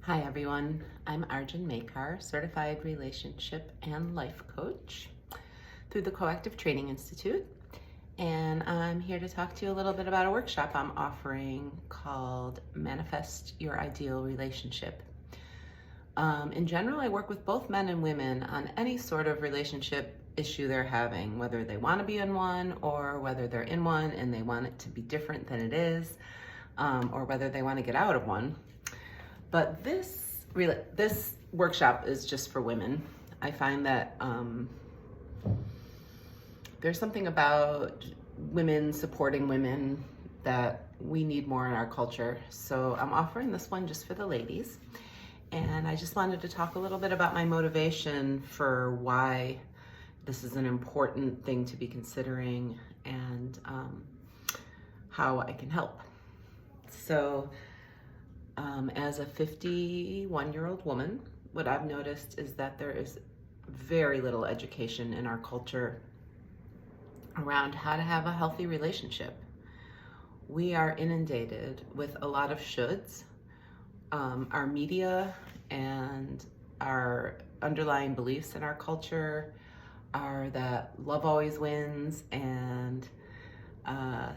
Hi everyone, I'm Arjun Makar, Certified Relationship and Life Coach through the Coactive Training Institute. And I'm here to talk to you a little bit about a workshop I'm offering called Manifest Your Ideal Relationship. In general, I work with both men and women on any sort of relationship issue they're having, whether they want to be in one or whether they're in one and they want it to be different than it is, or whether they want to get out of one. But this workshop is just for women. I find that there's something about women supporting women that we need more in our culture. So I'm offering this one just for the ladies. And I just wanted to talk a little bit about my motivation for why this is an important thing to be considering and how I can help. So as a 51-year-old woman, what I've noticed is that there is very little education in our culture around how to have a healthy relationship. We are inundated with a lot of shoulds. Our media and our underlying beliefs in our culture are that love always wins and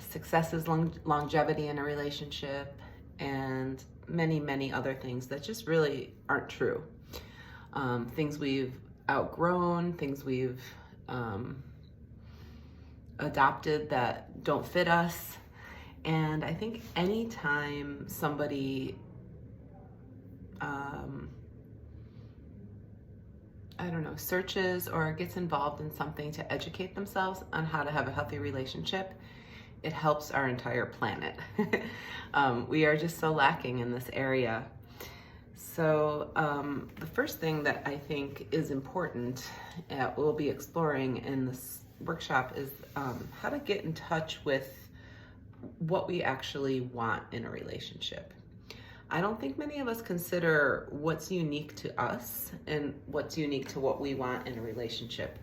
success is longevity in a relationship, and many other things that just really aren't true. Things we've outgrown, things we've adopted that don't fit us. And I think anytime somebody, searches or gets involved in something to educate themselves on how to have a healthy relationship, it helps our entire planet. We are just so lacking in this area. So the first thing that I think is important, we'll be exploring in this workshop, is how to get in touch with what we actually want in a relationship. I don't think many of us consider what's unique to us and what's unique to what we want in a relationship.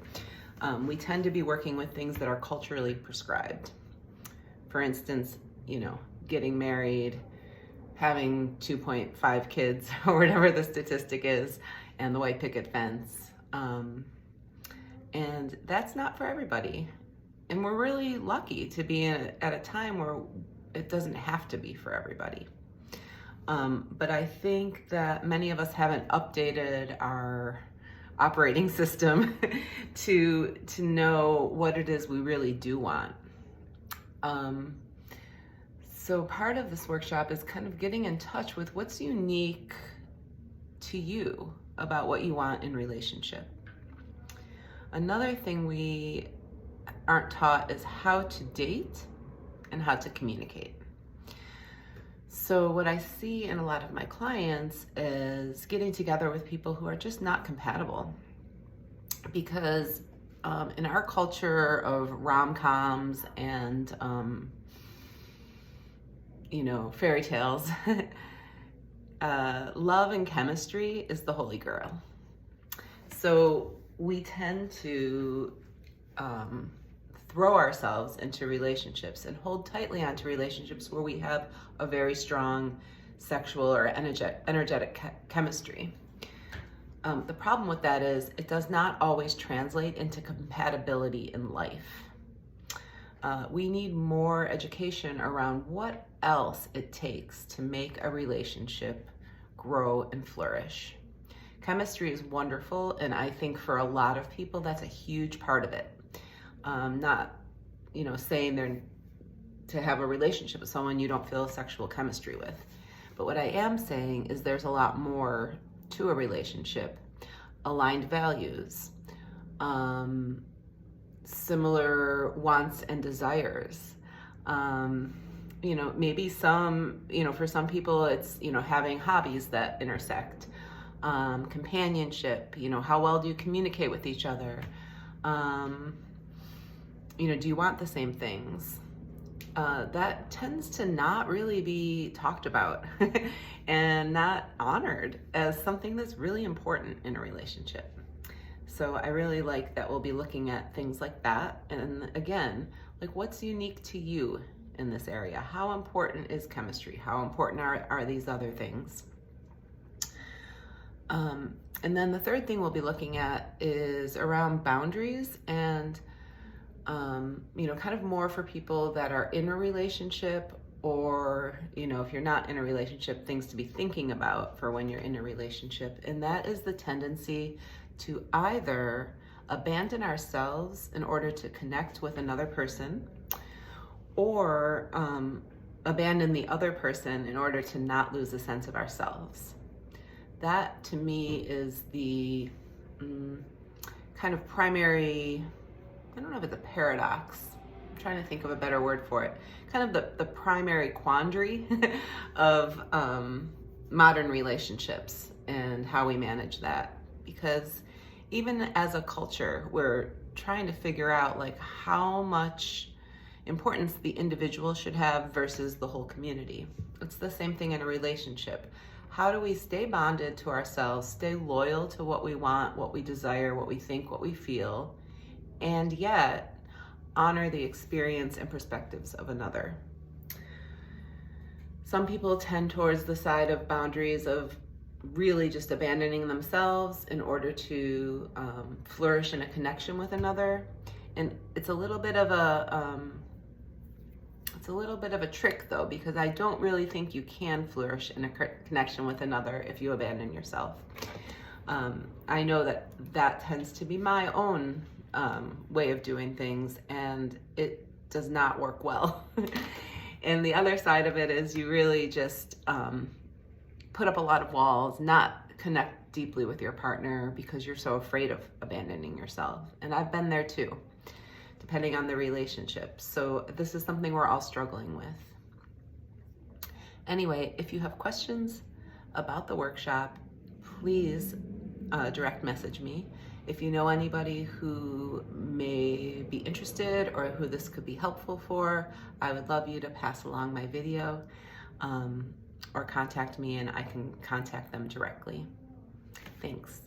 We tend to be working with things that are culturally prescribed. For instance, getting married, having 2.5 kids, or whatever the statistic is, and the white picket fence. And that's not for everybody. And we're really lucky to be at a time where it doesn't have to be for everybody. But I think that many of us haven't updated our operating system to know what it is we really do want. So part of this workshop is kind of getting in touch with what's unique to you about what you want in relationship. Another thing we aren't taught is how to date and how to communicate. So what I see in a lot of my clients is getting together with people who are just not compatible, because in our culture of rom-coms and fairy tales, love and chemistry is the holy grail. So we tend to throw ourselves into relationships and hold tightly onto relationships where we have a very strong sexual or energetic chemistry. The problem with that is it does not always translate into compatibility in life. We need more education around what else it takes to make a relationship grow and flourish. Chemistry is wonderful, and I think for a lot of people that's a huge part of it. Not, saying to have a relationship with someone you don't feel sexual chemistry with. But what I am saying is there's a lot more to a relationship. Aligned values, similar wants and desires. Maybe for some people it's, having hobbies that intersect. Companionship, how well do you communicate with each other? Do you want the same things? That tends to not really be talked about and not honored as something that's really important in a relationship. So I really like that we'll be looking at things like that. And again, like what's unique to you in this area? How important is chemistry? How important are these other things? And then the third thing we'll be looking at is around boundaries and, kind of more for people that are in a relationship, or, if you're not in a relationship, things to be thinking about for when you're in a relationship. And that is the tendency to either abandon ourselves in order to connect with another person, or abandon the other person in order to not lose a sense of ourselves. That to me is the kind of primary, I don't know if it's a paradox, I'm trying to think of a better word for it, kind of the primary quandary of modern relationships and how we manage that. Because even as a culture, we're trying to figure out like how much importance the individual should have versus the whole community. It's the same thing in a relationship. How do we stay bonded to ourselves, stay loyal to what we want, what we desire, what we think, what we feel, and yet honor the experience and perspectives of another? Some people tend towards the side of boundaries of really just abandoning themselves in order to flourish in a connection with another. And it's a little bit of a trick though, because I don't really think you can flourish in a connection with another if you abandon yourself. I know that tends to be my own way of doing things, and it does not work well. And the other side of it is you really just put up a lot of walls, not connect deeply with your partner because you're so afraid of abandoning yourself. And I've been there too, depending on the relationship. So this is something we're all struggling with. Anyway, if you have questions about the workshop, please direct message me. If you know anybody who may be interested or who this could be helpful for, I would love you to pass along my video or contact me and I can contact them directly. Thanks.